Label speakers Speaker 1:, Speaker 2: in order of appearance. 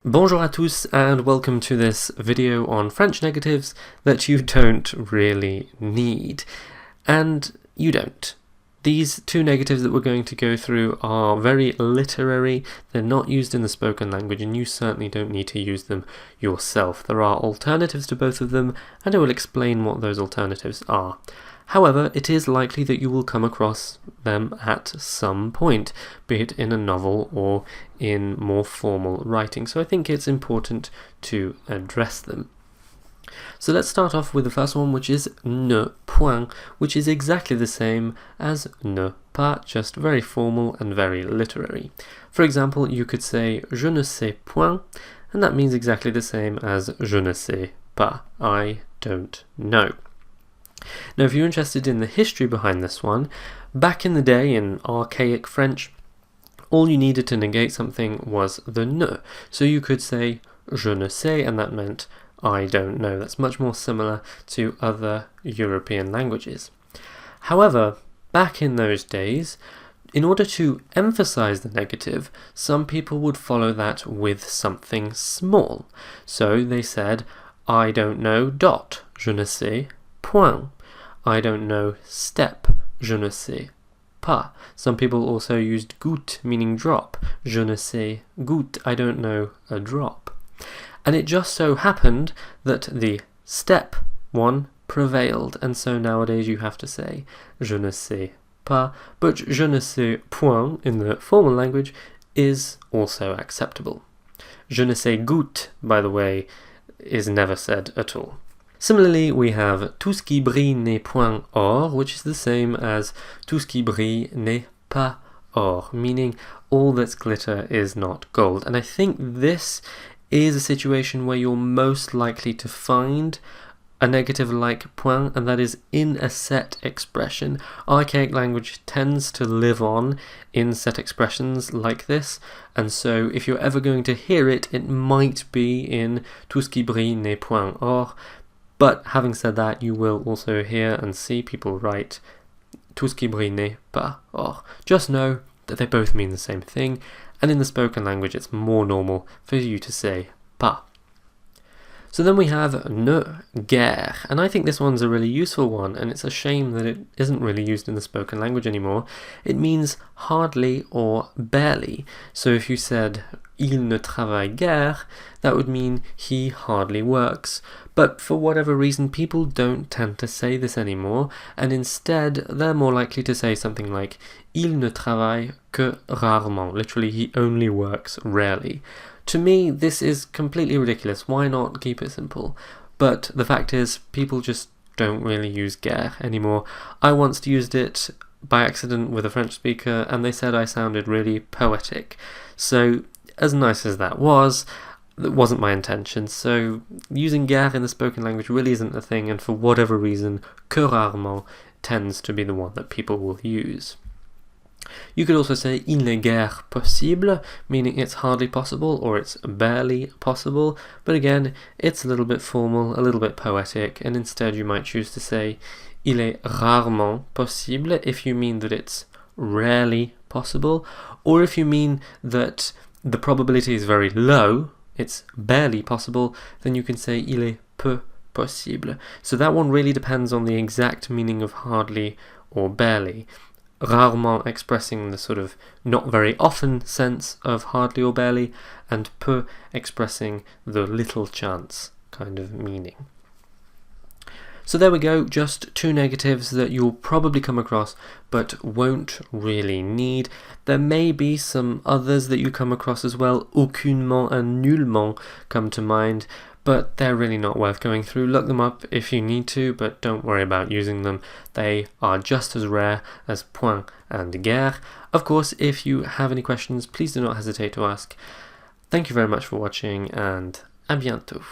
Speaker 1: Bonjour à tous and welcome to this video on French negatives that you don't really need. And you don't. These two negatives that we're going to go through are very literary, they're not used in the spoken language and you certainly don't need to use them yourself. There are alternatives to both of them and I will explain what those alternatives are. However, it is likely that you will come across them at some point, be it in a novel or in more formal writing, so I think it's important to address them. So let's start off with the first one, which is ne point, which is exactly the same as ne pas, just very formal and very literary. For example, you could say je ne sais point, and that means exactly the same as je ne sais pas, I don't know. Now, if you're interested in the history behind this one, back in the day in archaic French, all you needed to negate something was the ne. So you could say je ne sais, and that meant I don't know. That's much more similar to other European languages. However, back in those days, in order to emphasize the negative, some people would follow that with something small. So they said, I don't know dot, je ne sais point. I don't know step, je ne sais pas. Some people also used goutte, meaning drop. Je ne sais goutte, I don't know a drop. And it just so happened that the step one prevailed, and so nowadays you have to say je ne sais pas, but je ne sais point in the formal language is also acceptable. Je ne sais goutte, by the way, is never said at all. Similarly, we have tout ce qui brille n'est point or, which is the same as tout ce qui brille n'est pas or, meaning all that's glitter is not gold. And I think this is a situation where you're most likely to find a negative like point, and that is in a set expression. Archaic language tends to live on in set expressions like this, and so if you're ever going to hear it, it might be in tout ce qui brille n'est point or. But having said that, you will also hear and see people write tout ce qui brille n'est pas or. Just know that they both mean the same thing, and in the spoken language it's more normal for you to say pas. So then we have ne guère, and I think this one's a really useful one, and it's a shame that it isn't really used in the spoken language anymore. It means hardly or barely. So if you said il ne travaille guère, that would mean he hardly works. But for whatever reason, people don't tend to say this anymore, and instead they're more likely to say something like il ne travaille que rarement, literally he only works rarely. To me, this is completely ridiculous. Why not keep it simple? But the fact is, people just don't really use guère anymore. I once used it by accident with a French speaker, and they said I sounded really poetic. So, as nice as that wasn't my intention. So, using guère in the spoken language really isn't a thing, and for whatever reason, que rarement tends to be the one that people will use. You could also say il n'est guère possible, meaning it's hardly possible or it's barely possible, but again, it's a little bit formal, a little bit poetic, and instead you might choose to say il est rarement possible if you mean that it's rarely possible, or if you mean that the probability is very low, it's barely possible, then you can say il est peu possible. So that one really depends on the exact meaning of hardly or barely. Rarement expressing the sort of not very often sense of hardly or barely, and peu expressing the little chance kind of meaning. So there we go, just two negatives that you'll probably come across but won't really need. There may be some others that you come across as well. Aucunement and nullement come to mind, but they're really not worth going through. Look them up if you need to, but don't worry about using them. They are just as rare as point and guère. Of course, if you have any questions, please do not hesitate to ask. Thank you very much for watching, and à bientôt.